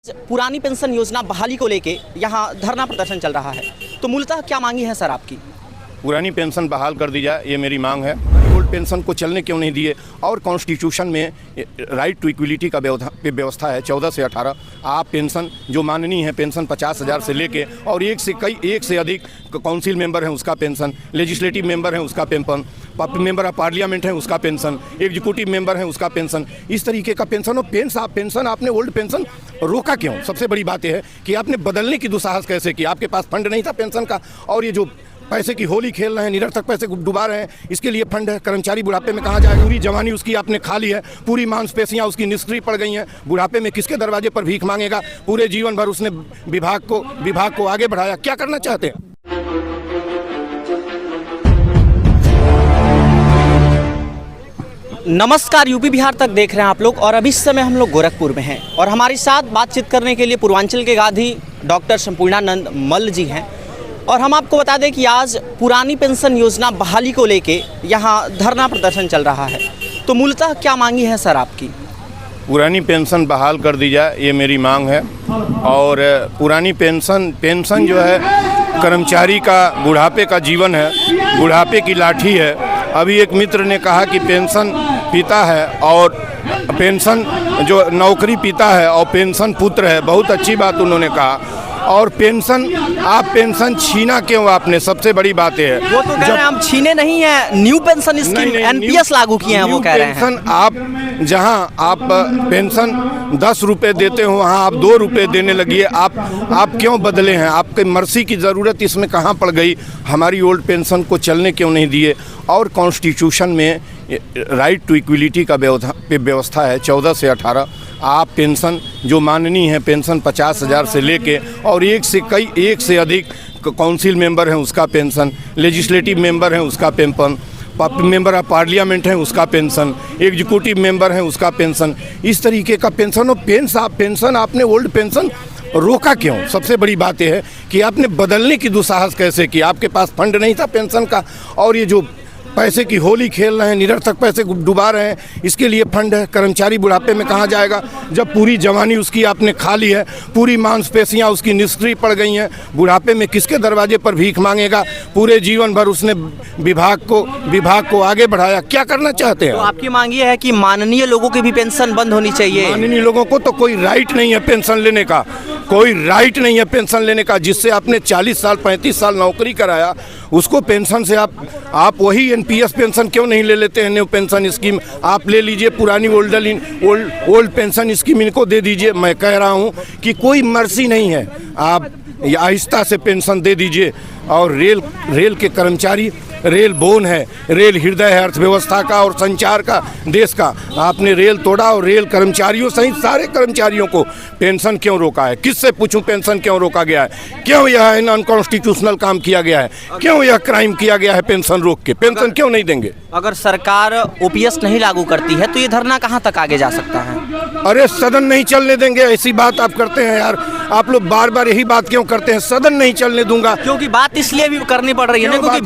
पुरानी पेंशन योजना बहाली को लेके यहाँ धरना प्रदर्शन चल रहा है, तो मूलतः क्या मांगी है सर आपकी? पुरानी पेंशन बहाल कर दी जाए, ये मेरी मांग है। ओल्ड पेंशन को चलने क्यों नहीं दिए? और कॉन्स्टिट्यूशन में राइट टू इक्वलिटी का व्यवस्था है 14 से 18। आप पेंशन जो माननीय है, पेंशन 50,000 से लेके और एक से अधिक काउंसिल मेंबर हैं उसका पेंशन, लेजिस्लेटिव मेंबर हैं उसका पेंशन, मेंबर ऑफ पार्लियामेंट हैं उसका पेंशन, एग्जीक्यूटिव मेंबर हैं उसका पेंशन, इस तरीके का पेंशन। और पेंशन आपने ओल्ड पेंशन रोका क्यों? सबसे बड़ी बात यह है कि आपने बदलने की दुस्साहस कैसे की? आपके पास फंड नहीं था पेंशन का, और ये जो पैसे की होली खेल रहे हैं, निरर्थक पैसे को डुबा रहे हैं, इसके लिए फंड है। कर्मचारी बुढ़ापे में कहाँ जाए? पूरी जवानी उसकी आपने खा ली है, पूरी मांसपेशियां उसकी निष्क्रिय पड़ गई हैं। बुढ़ापे में किसके दरवाजे पर भीख मांगेगा? पूरे जीवन भर उसने विभाग को आगे बढ़ाया। क्या करना चाहते हैं? नमस्कार, यूपी बिहार तक देख रहे हैं आप लोग, और अभी इस समय हम लोग गोरखपुर में हैं और हमारे साथ बातचीत करने के लिए पूर्वांचल के गांधी डॉक्टर संपूर्णानंद मल्ल जी हैं। और हम आपको बता दें कि आज पुरानी पेंशन योजना बहाली को लेके यहाँ धरना प्रदर्शन चल रहा है, तो मूलतः क्या मांगी है सर आपकी? पुरानी पेंशन बहाल कर दी जाए, ये मेरी मांग है। और पुरानी पेंशन जो है कर्मचारी का बुढ़ापे का जीवन है, बुढ़ापे की लाठी है। अभी एक मित्र ने कहा कि पेंशन पिता है और पेंशन जो नौकरी पिता है और पेंशन पुत्र है। बहुत अच्छी बात उन्होंने कहा। और पेंशन आप पेंशन छीना क्यों आपने? सबसे बड़ी बात है वो तो कह रहे हैं हम छीने नहीं है, न्यू पेंशन स्कीम एनपीएस लागू किए हैं, वो कह रहे हैं। पेंशन आप जहां आप पेंशन 10 रुपये देते हो वहां आप 2 रुपये देने लगिए। आप क्यों बदले हैं? आपके मर्सी की ज़रूरत इसमें कहाँ पड़ गई? हमारी ओल्ड पेंशन को चलने क्यों नहीं दिए? और कॉन्स्टिट्यूशन में राइट टू इक्वलिटी का व्यवस्था है 14 से 18। आप पेंशन जो माननीय है, पेंशन 50,000 से लेके और एक से अधिक काउंसिल मेंबर हैं उसका पेंशन, लेजिस्लेटिव मेंबर हैं उसका पेंशन, मेंबर ऑफ पार्लियामेंट हैं उसका पेंशन, एग्जीक्यूटिव मेंबर हैं उसका पेंशन, इस तरीके का पेंशन। और पेंशन आपने ओल्ड पेंशन रोका क्यों? सबसे बड़ी बात यह है कि आपने बदलने की दुस्साहस कैसे की? आपके पास फंड नहीं था पेंशन का, और ये जो पैसे की होली खेल रहे हैं, निरर्थक पैसे को डुबा रहे हैं, इसके लिए फंड है। कर्मचारी बुढ़ापे में कहाँ जाएगा जब पूरी जवानी उसकी आपने खा ली है, पूरी मांसपेशियां उसकी निष्क्रिय पड़ गई हैं? बुढ़ापे में किसके दरवाजे पर भीख मांगेगा? पूरे जीवन भर उसने विभाग को आगे बढ़ाया। क्या करना चाहते हैं? तो आपकी मांग ये है कि माननीय लोगों की भी पेंशन बंद होनी चाहिए। माननीय लोगों को तो कोई राइट नहीं है पेंशन लेने का, कोई राइट नहीं है पेंशन लेने का। जिससे आपने 40 साल 35 साल नौकरी कराया, उसको पेंशन से आप वही एनपीएस पेंशन क्यों नहीं ले लेते हैं? न्यू पेंशन स्कीम आप ले लीजिए, पुरानी ओल्ड पेंशन स्कीम इनको दे दीजिए। मैं कह रहा हूं कि कोई मर्जी नहीं है, आप आहिस्ता से पेंशन दे दीजिए। और रेल के कर्मचारी, रेल बोन है, रेल हृदय है अर्थव्यवस्था का और संचार का, देश का। आपने रेल तोड़ा और रेल कर्मचारियों सहित सारे कर्मचारियों को पेंशन क्यों रोका है? किससे पूछूं पेंशन क्यों रोका गया है? क्यों यह अनकॉन्स्टिट्यूशनल काम किया गया है? क्यों यह क्राइम किया गया है? पेंशन रोक के पेंशन क्यों नहीं देंगे? अगर सरकार ओपीएस नहीं लागू करती है तो ये धरना कहाँ तक आगे जा सकता है? अरे सदन नहीं चलने देंगे, ऐसी बात आप करते हैं यार। आप लोग बार बार यही बात क्यों करते हैं? सदन नहीं चलने दूंगा। क्योंकि बात इसलिए भी करनी पड़ रही है ना, क्योंकि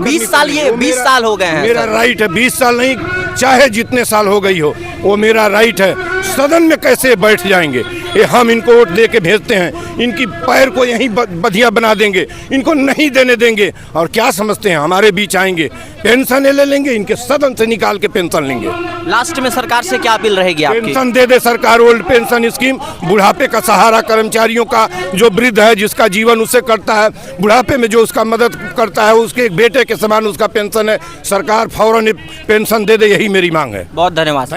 20 साल हो गए हैं। मेरा राइट है, 20 साल नहीं, चाहे जितने साल हो गई हो, वो मेरा राइट है। सदन में कैसे बैठ जाएंगे? ये हम इनको वोट दे के भेजते हैं, इनकी पैर को यहीं बधिया बना देंगे, इनको नहीं देने देंगे। और क्या समझते हैं हमारे बीच आएंगे, पेंशन ले लेंगे, इनके सदन से निकाल के पेंशन लेंगे। लास्ट में सरकार से क्या अपील रहेगी आपकी? पेंशन दे दे सरकार, ओल्ड पेंशन स्कीम, बुढ़ापे का सहारा कर्मचारियों का। जो वृद्ध है, जिसका जीवन उससे करता है, बुढ़ापे में जो उसका मदद करता है, उसके एक बेटे के समान उसका पेंशन है। सरकार फौरन पेंशन दे दे, यही मेरी मांग है। बहुत धन्यवाद।